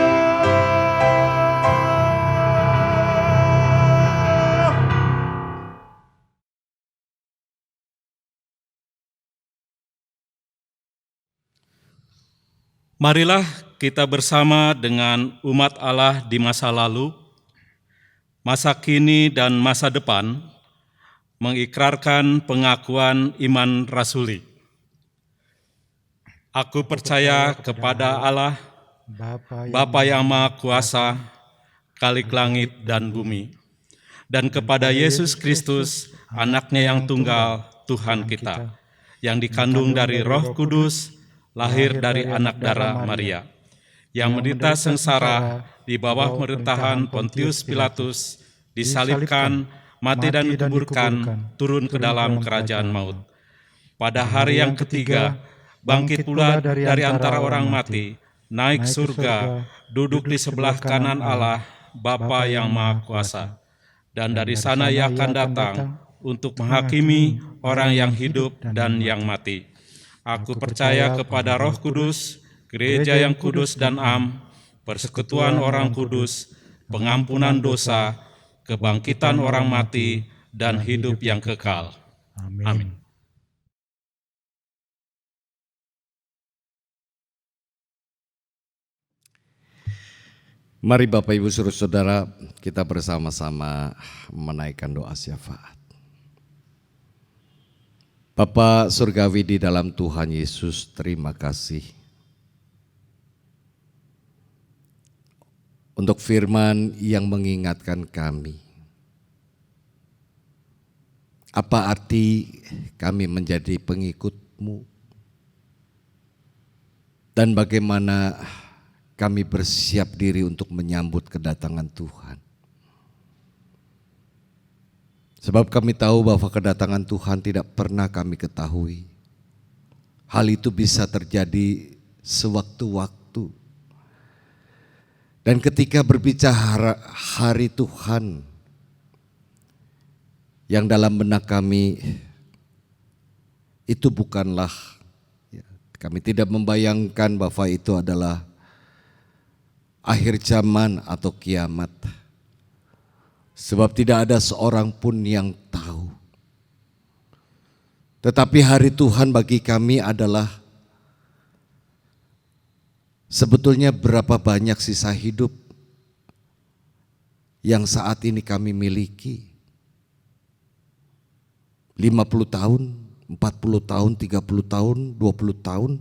Speaker 8: Marilah kita bersama dengan umat Allah di masa lalu, masa kini dan masa depan, mengikrarkan pengakuan iman rasuli. Aku percaya kepada Allah, Bapa yang Maha Kuasa, Khalik langit dan bumi, dan kepada Yesus Kristus, Anaknya yang tunggal, Tuhan kita, yang dikandung dari Roh Kudus, lahir dari anak darah Maria, yang menderita sengsara di bawah pemerintahan Pontius Pilatus, disalibkan, mati dan dikuburkan, turun ke dalam kerajaan maut. Pada hari yang ketiga, bangkit pula dari antara orang mati, naik surga, duduk di sebelah kanan Allah, Bapa yang Maha Kuasa. Dan dari sana Ia akan datang untuk menghakimi orang yang hidup dan yang mati. Aku percaya kepada Roh Kudus, gereja yang kudus dan am, persekutuan orang kudus, pengampunan dosa, kebangkitan orang mati, dan hidup yang kekal. Amin.
Speaker 3: Mari Bapak Ibu Saudara, kita bersama-sama menaikkan doa syafaat. Bapa surgawi di dalam Tuhan Yesus, terima kasih untuk firman yang mengingatkan kami. Apa arti kami menjadi pengikut-Mu? Dan bagaimana kami bersiap diri untuk menyambut kedatangan Tuhan. Sebab kami tahu bahwa kedatangan Tuhan tidak pernah kami ketahui. Hal itu bisa terjadi sewaktu-waktu. Dan ketika berbicara hari Tuhan, yang dalam benak kami itu bukanlah, kami tidak membayangkan bahwa itu adalah akhir zaman atau kiamat. Sebab tidak ada seorang pun yang tahu. Tetapi hari Tuhan bagi kami adalah sebetulnya berapa banyak sisa hidup yang saat ini kami miliki. 50 tahun, 40 tahun, 30 tahun, 20 tahun,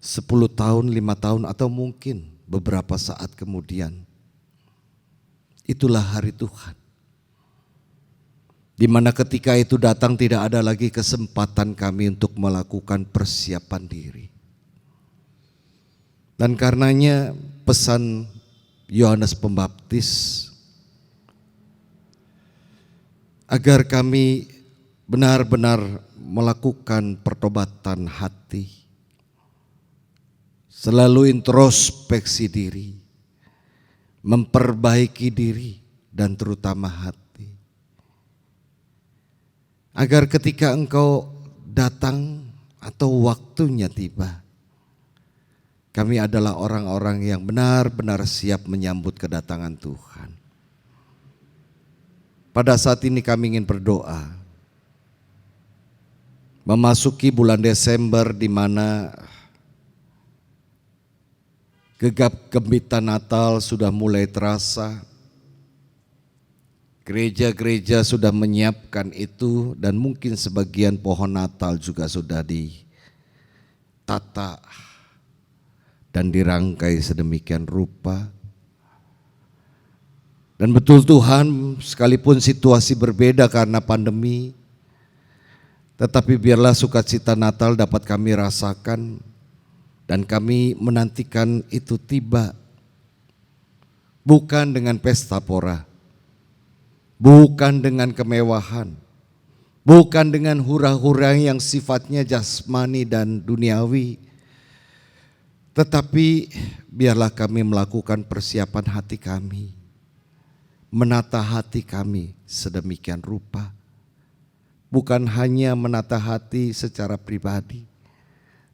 Speaker 3: 10 tahun, 5 tahun, atau mungkin beberapa saat kemudian. Itulah hari Tuhan. Di mana ketika itu datang tidak ada lagi kesempatan kami untuk melakukan persiapan diri. Dan karenanya pesan Yohanes Pembaptis agar kami benar-benar melakukan pertobatan hati, selalu introspeksi diri, memperbaiki diri dan terutama hati. Agar ketika engkau datang atau waktunya tiba, kami adalah orang-orang yang benar-benar siap menyambut kedatangan Tuhan. pada saat ini kami ingin berdoa. Memasuki bulan Desember di mana gegap gempita Natal sudah mulai terasa. Gereja-gereja sudah menyiapkan itu dan mungkin sebagian pohon Natal juga sudah ditata dan dirangkai sedemikian rupa. Dan betul Tuhan, sekalipun situasi berbeda karena pandemi, tetapi biarlah sukacita Natal dapat kami rasakan dan kami menantikan itu tiba. Bukan dengan pesta pora, bukan dengan kemewahan, bukan dengan hura-hura yang sifatnya jasmani dan duniawi, tetapi biarlah kami melakukan persiapan hati kami, menata hati kami sedemikian rupa. Bukan hanya menata hati secara pribadi,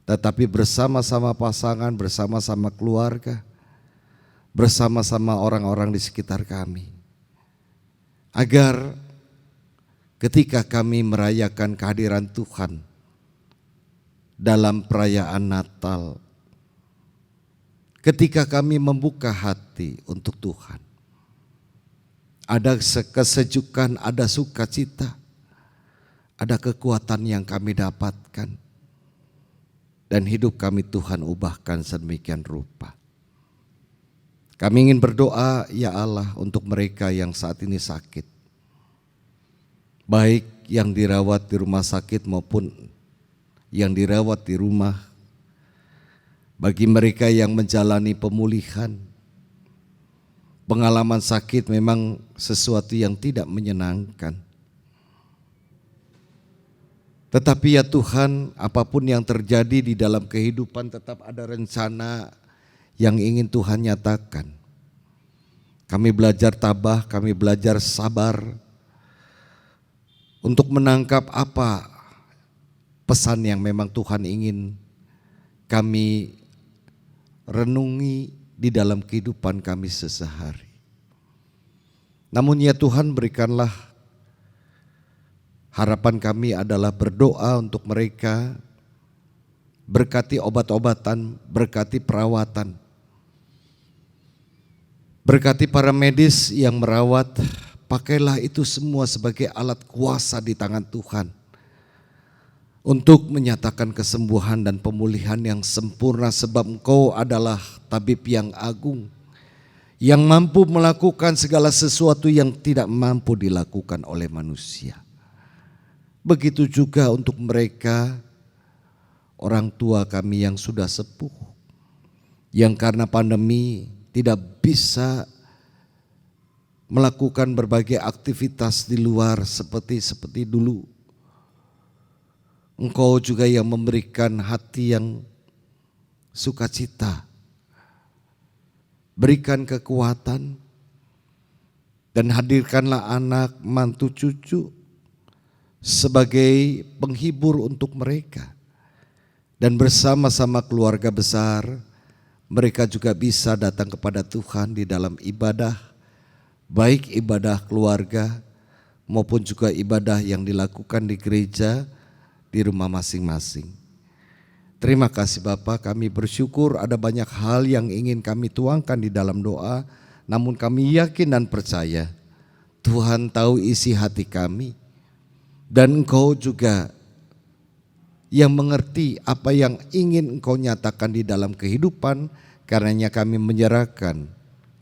Speaker 3: tetapi bersama-sama pasangan, bersama-sama keluarga, bersama-sama orang-orang di sekitar kami. Agar ketika kami merayakan kehadiran Tuhan dalam perayaan Natal, ketika kami membuka hati untuk Tuhan, ada kesejukan, ada sukacita, ada kekuatan yang kami dapatkan, dan hidup kami Tuhan ubahkan sedemikian rupa. Kami ingin berdoa, ya Allah, untuk mereka yang saat ini sakit, baik yang dirawat di rumah sakit maupun yang dirawat di rumah. Bagi mereka yang menjalani pemulihan, pengalaman sakit memang sesuatu yang tidak menyenangkan. Tetapi ya Tuhan, apapun yang terjadi di dalam kehidupan tetap ada rencana yang ingin Tuhan nyatakan. Kami belajar tabah, kami belajar sabar untuk menangkap apa pesan yang memang Tuhan ingin kami renungi di dalam kehidupan kami sehari-hari. Namun ya Tuhan, berikanlah harapan kami adalah berdoa untuk mereka, berkati obat-obatan, berkati perawatan, berkati para medis yang merawat. Pakailah itu semua sebagai alat kuasa di tangan Tuhan untuk menyatakan kesembuhan dan pemulihan yang sempurna, sebab Engkau adalah tabib yang agung, yang mampu melakukan segala sesuatu yang tidak mampu dilakukan oleh manusia. Begitu juga untuk mereka, orang tua kami yang sudah sepuh, yang karena pandemi tidak bisa melakukan berbagai aktivitas di luar seperti dulu. Engkau juga yang memberikan hati yang sukacita, berikan kekuatan, dan hadirkanlah anak, mantu, cucu sebagai penghibur untuk mereka. Dan bersama-sama keluarga besar, mereka juga bisa datang kepada Tuhan di dalam ibadah, baik ibadah keluarga maupun juga ibadah yang dilakukan di gereja, di rumah masing-masing. Terima kasih Bapak, kami bersyukur ada banyak hal yang ingin kami tuangkan di dalam doa, namun kami yakin dan percaya Tuhan tahu isi hati kami, dan Engkau juga yang mengerti apa yang ingin Engkau nyatakan di dalam kehidupan. Karenanya kami menyerahkan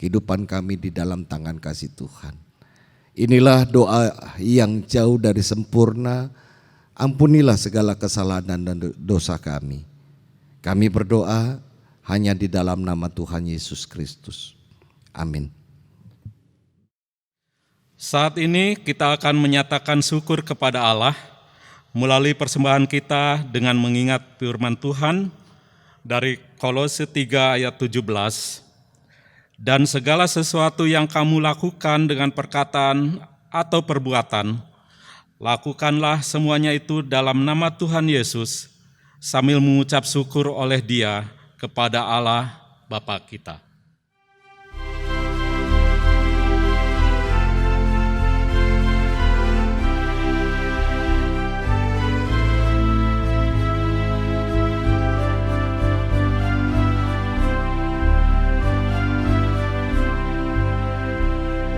Speaker 3: kehidupan kami di dalam tangan kasih Tuhan. Inilah doa yang jauh dari sempurna. Ampunilah segala kesalahan dan dosa kami. Kami berdoa hanya di dalam nama Tuhan Yesus Kristus. Amin.
Speaker 8: Saat ini kita akan menyatakan syukur kepada Allah melalui persembahan kita dengan mengingat firman Tuhan dari Kolose 3 ayat 17. Dan segala sesuatu yang kamu lakukan dengan perkataan atau perbuatan, lakukanlah semuanya itu dalam nama Tuhan Yesus, sambil mengucap syukur oleh Dia kepada Allah Bapa kita.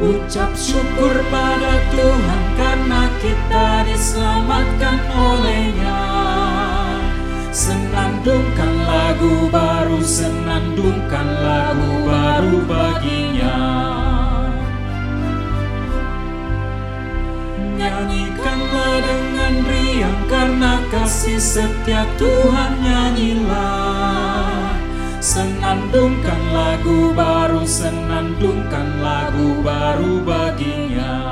Speaker 2: Ucap syukur pada Tuhan karena kita diselamatkan oleh-Nya. Senandungkan lagu baru, senandungkan lagu baru baginya. Nyanyikanlah dengan riang karena kasih setia Tuhan, nyanyilah. Senandungkan lagu baru, senandungkan lagu baru baginya.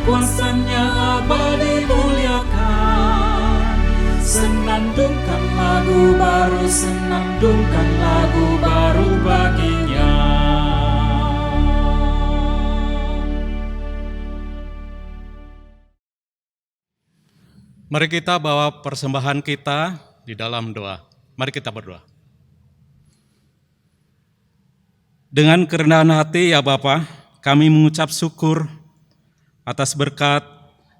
Speaker 2: Kuasanya abadi muliakan. Senandungkan lagu baru, senandungkan lagu baru baginya.
Speaker 8: Mari kita bawa persembahan kita di dalam doa. Mari kita berdoa. Dengan kerendahan hati ya Bapa, kami mengucap syukur atas berkat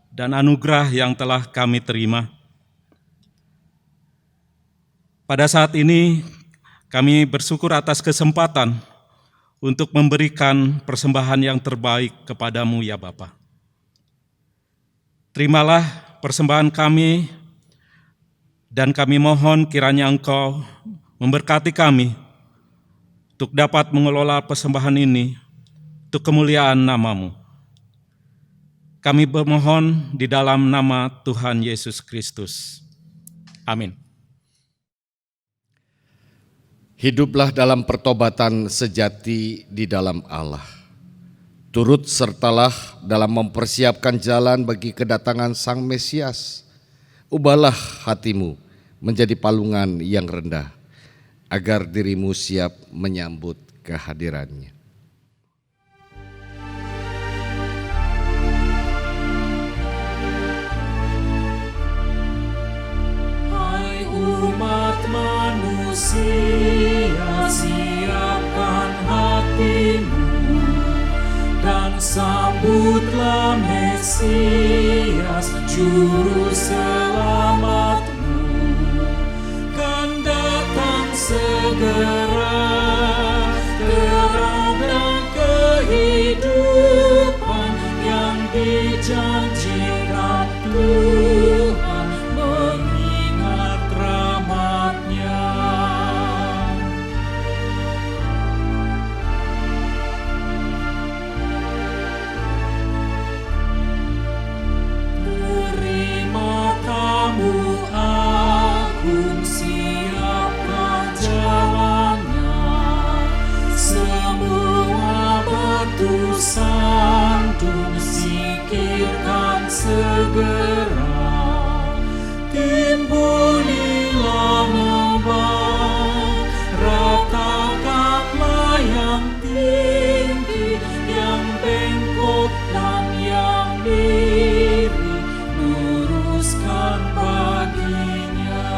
Speaker 8: dan anugerah yang telah kami terima. Pada saat ini kami bersyukur atas kesempatan untuk memberikan persembahan yang terbaik kepadamu ya Bapa. Terimalah persembahan kami dan kami mohon kiranya Engkau memberkati kami untuk dapat mengelola persembahan ini untuk kemuliaan nama-Mu. Kami bermohon di dalam nama Tuhan Yesus Kristus. Amin.
Speaker 3: Hiduplah dalam pertobatan sejati di dalam Allah. Turut sertalah dalam mempersiapkan jalan bagi kedatangan Sang Mesias. Ubahlah hatimu menjadi palungan yang rendah, agar dirimu siap menyambut kehadirannya.
Speaker 2: Umat manusia, siapkan hatimu dan sambutlah Mesias, Juru Selamatmu. Kan datang segera, terang dan kehidupan yang dijanjikan Tuhan. Sandung sikirkan segera, timbulilah membah, ratakanlah yang tinggi, yang bengkok dan yang miring, luruskan baginya.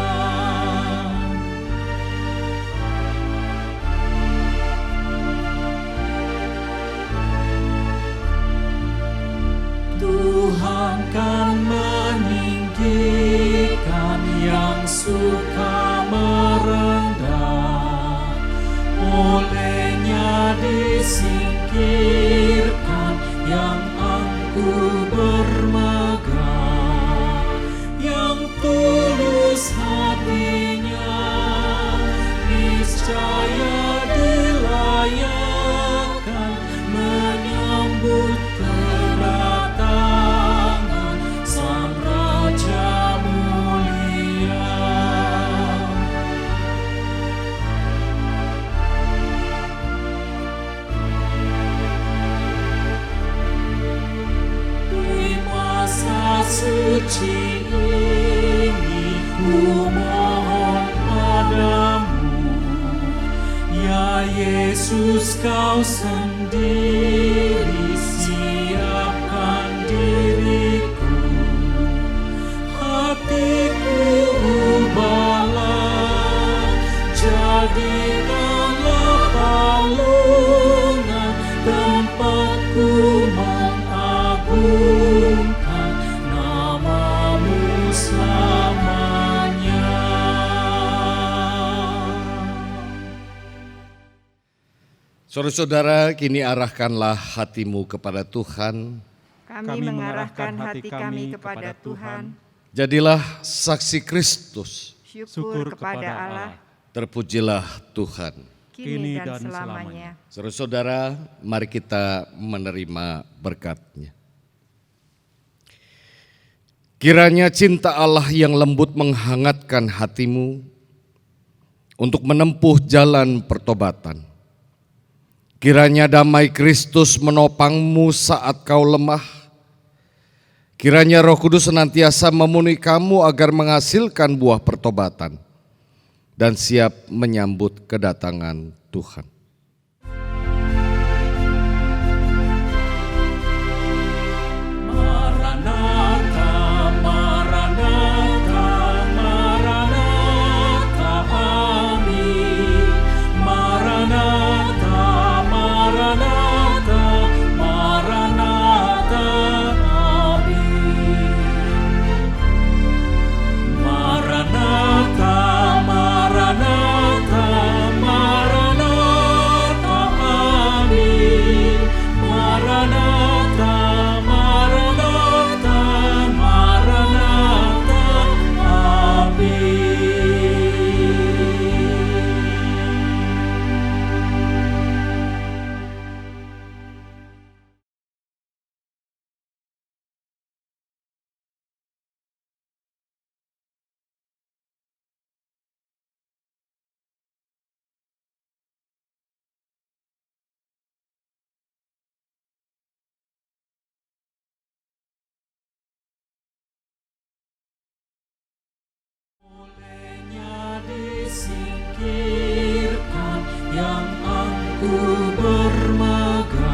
Speaker 2: Tuhan kan meninggikan yang suka merendah, olehnya disingkirkan yang angkuh bermegah, yang tulus hatinya niscaya dilayakan menyambut kedatangan Sang Raja mulia. Di masa suci ini ku mohon padamu, ya Yesus, Kau sendiri siapkan diriku
Speaker 3: Saudara-saudara, kini arahkanlah hatimu kepada Tuhan.
Speaker 4: Kami mengarahkan hati kami kepada Tuhan.
Speaker 3: Jadilah saksi Kristus.
Speaker 4: Syukur kepada Allah,
Speaker 3: Terpujilah Tuhan.
Speaker 4: kini dan selamanya.
Speaker 3: Saudara-saudara, mari kita menerima berkat-Nya. Kiranya cinta Allah yang lembut menghangatkan hatimu untuk menempuh jalan pertobatan. Kiranya damai Kristus menopangmu saat kau lemah. Kiranya Roh Kudus senantiasa memenuhi kamu agar menghasilkan buah pertobatan dan siap menyambut kedatangan Tuhan.
Speaker 2: Maranatha, Maranatha, Maranatha, amin. Maranatha, Maranatha, Maranatha, amin. Maranatha, Maranatha, Maranatha, amin. Maranatha, Maranatha, Maranatha, amin. Olehnya disingkirkan yang angkuh bermegah,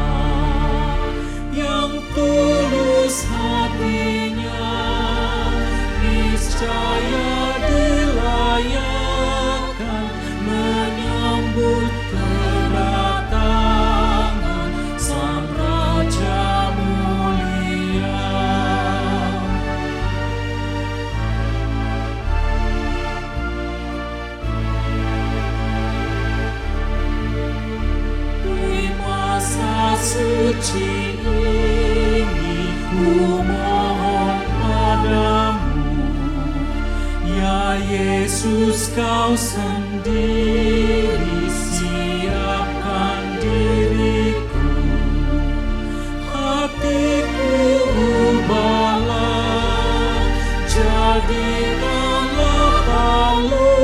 Speaker 2: yang tulus hatinya niscaya dilayakan menyambut kedatangan Sang Raja mulia. Di masa suci ini ku mohon padamu, ya Yesus kau sendiri siapkan diriku, hatiku ubahlah, jadikanlah palu